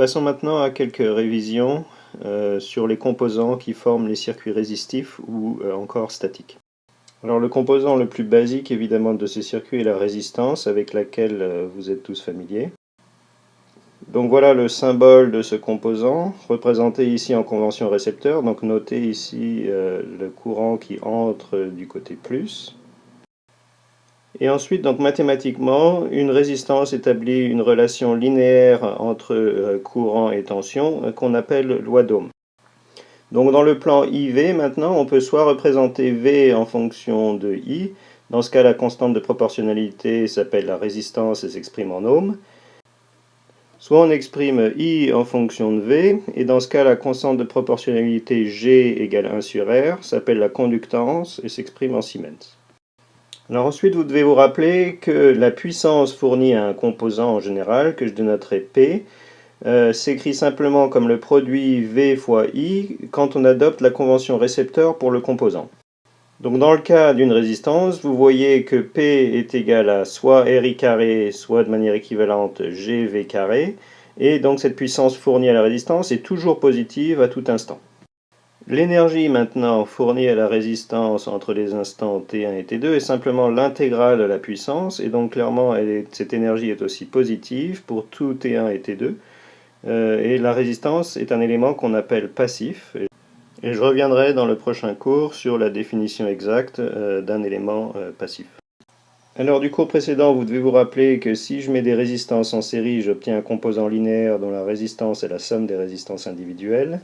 Passons maintenant à quelques révisions sur les composants qui forment les circuits résistifs ou encore statiques. Alors le composant le plus basique évidemment de ces circuits est la résistance avec laquelle vous êtes tous familiers. Donc voilà le symbole de ce composant, représenté ici en convention récepteur. Donc notez ici le courant qui entre du côté plus. Et ensuite, donc mathématiquement, une résistance établit une relation linéaire entre courant et tension qu'on appelle loi d'Ohm. Donc dans le plan IV, maintenant, on peut soit représenter V en fonction de I. Dans ce cas, la constante de proportionnalité s'appelle la résistance et s'exprime en ohm. Soit on exprime I en fonction de V, et dans ce cas, la constante de proportionnalité G égale 1 sur R s'appelle la conductance et s'exprime en Siemens. Alors ensuite, vous devez vous rappeler que la puissance fournie à un composant en général, que je dénoterai P, s'écrit simplement comme le produit V fois I quand on adopte la convention récepteur pour le composant. Donc dans le cas d'une résistance, vous voyez que P est égal à soit RI carré, soit de manière équivalente GV carré, et donc cette puissance fournie à la résistance est toujours positive à tout instant. L'énergie maintenant fournie à la résistance entre les instants T1 et T2 est simplement l'intégrale de la puissance, et donc clairement cette énergie est aussi positive pour tout T1 et T2, et la résistance est un élément qu'on appelle passif. Et je reviendrai dans le prochain cours sur la définition exacte d'un élément passif. Alors du cours précédent, vous devez vous rappeler que si je mets des résistances en série, j'obtiens un composant linéaire dont la résistance est la somme des résistances individuelles.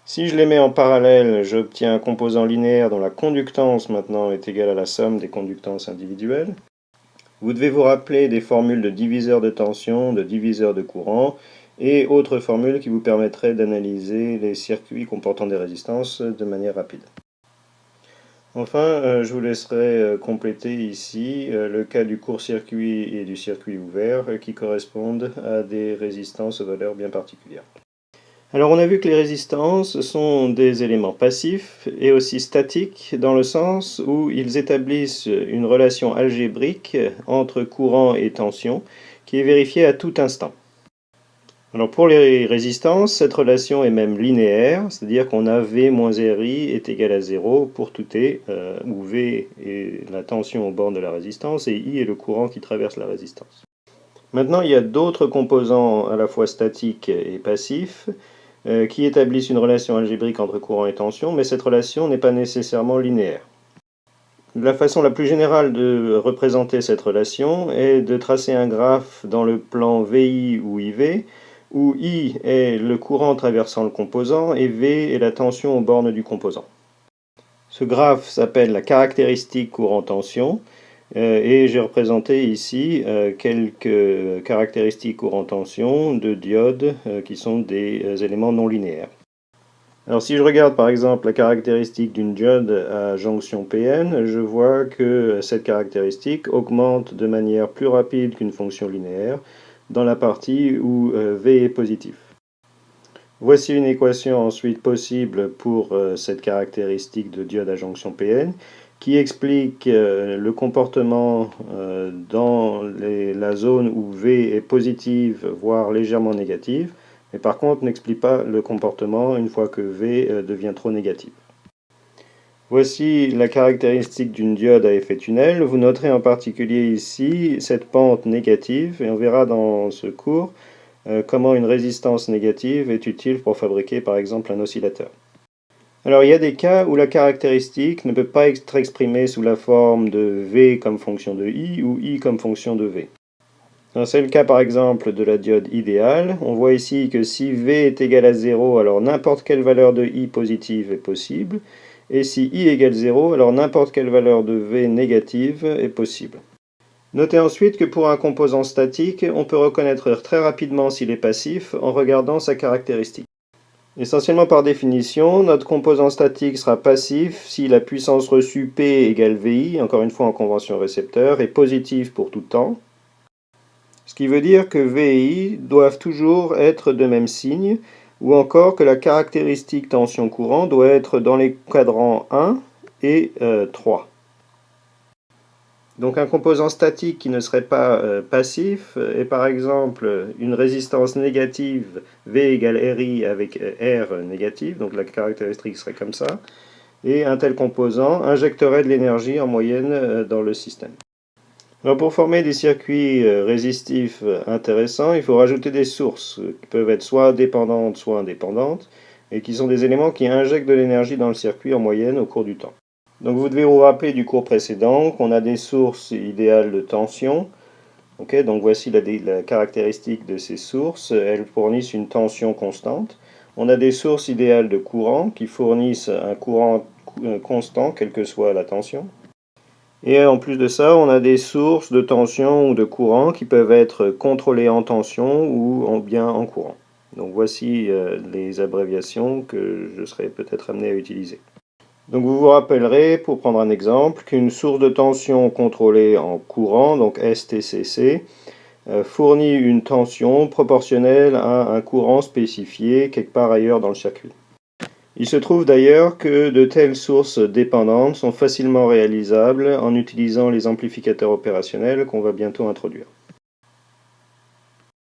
Si je les mets en parallèle, j'obtiens un composant linéaire dont la conductance maintenant est égale à la somme des conductances individuelles. Vous devez vous rappeler des formules de diviseur de tension, de diviseur de courant, et autres formules qui vous permettraient d'analyser les circuits comportant des résistances de manière rapide. Enfin, je vous laisserai compléter ici le cas du court-circuit et du circuit ouvert qui correspondent à des résistances aux valeurs bien particulières. Alors on a vu que les résistances sont des éléments passifs et aussi statiques dans le sens où ils établissent une relation algébrique entre courant et tension qui est vérifiée à tout instant. Alors pour les résistances, cette relation est même linéaire, c'est-à-dire qu'on a V moins RI est égal à 0 pour tout T, où V est la tension aux bornes de la résistance et I est le courant qui traverse la résistance. Maintenant, il y a d'autres composants à la fois statiques et passifs qui établissent une relation algébrique entre courant et tension, mais cette relation n'est pas nécessairement linéaire. La façon la plus générale de représenter cette relation est de tracer un graphe dans le plan VI ou IV, où I est le courant traversant le composant et V est la tension aux bornes du composant. Ce graphe s'appelle la caractéristique courant-tension, et j'ai représenté ici quelques caractéristiques courant-tension de diodes qui sont des éléments non linéaires. Alors si je regarde par exemple la caractéristique d'une diode à jonction PN, je vois que cette caractéristique augmente de manière plus rapide qu'une fonction linéaire dans la partie où V est positif. Voici une équation ensuite possible pour cette caractéristique de diode à jonction PN qui explique le comportement dans la zone où V est positive, voire légèrement négative, mais par contre n'explique pas le comportement une fois que V devient trop négatif. Voici la caractéristique d'une diode à effet tunnel. Vous noterez en particulier ici cette pente négative, et on verra dans ce cours comment une résistance négative est utile pour fabriquer par exemple un oscillateur. Alors il y a des cas où la caractéristique ne peut pas être exprimée sous la forme de V comme fonction de I ou I comme fonction de V. C'est le cas par exemple de la diode idéale. On voit ici que si V est égal à 0, alors n'importe quelle valeur de I positive est possible. Et si I égale 0, alors n'importe quelle valeur de V négative est possible. Notez ensuite que pour un composant statique, on peut reconnaître très rapidement s'il est passif en regardant sa caractéristique. Essentiellement par définition, notre composant statique sera passif si la puissance reçue P égale VI, encore une fois en convention récepteur, est positive pour tout temps. Ce qui veut dire que V et I doivent toujours être de même signe, ou encore que la caractéristique tension-courant doit être dans les quadrants 1 et 3. Donc un composant statique qui ne serait pas passif est par exemple une résistance négative V égale RI avec R négative, donc la caractéristique serait comme ça, et un tel composant injecterait de l'énergie en moyenne dans le système. Alors pour former des circuits résistifs intéressants, il faut rajouter des sources qui peuvent être soit dépendantes, soit indépendantes, et qui sont des éléments qui injectent de l'énergie dans le circuit en moyenne au cours du temps. Donc vous devez vous rappeler du cours précédent qu'on a des sources idéales de tension. Okay, donc voici la caractéristique de ces sources. Elles fournissent une tension constante. On a des sources idéales de courant qui fournissent un courant constant, quelle que soit la tension. Et en plus de ça, on a des sources de tension ou de courant qui peuvent être contrôlées en tension ou bien en courant. Donc voici les abréviations que je serai peut-être amené à utiliser. Donc vous vous rappellerez, pour prendre un exemple, qu'une source de tension contrôlée en courant, donc STCC, fournit une tension proportionnelle à un courant spécifié quelque part ailleurs dans le circuit. Il se trouve d'ailleurs que de telles sources dépendantes sont facilement réalisables en utilisant les amplificateurs opérationnels qu'on va bientôt introduire.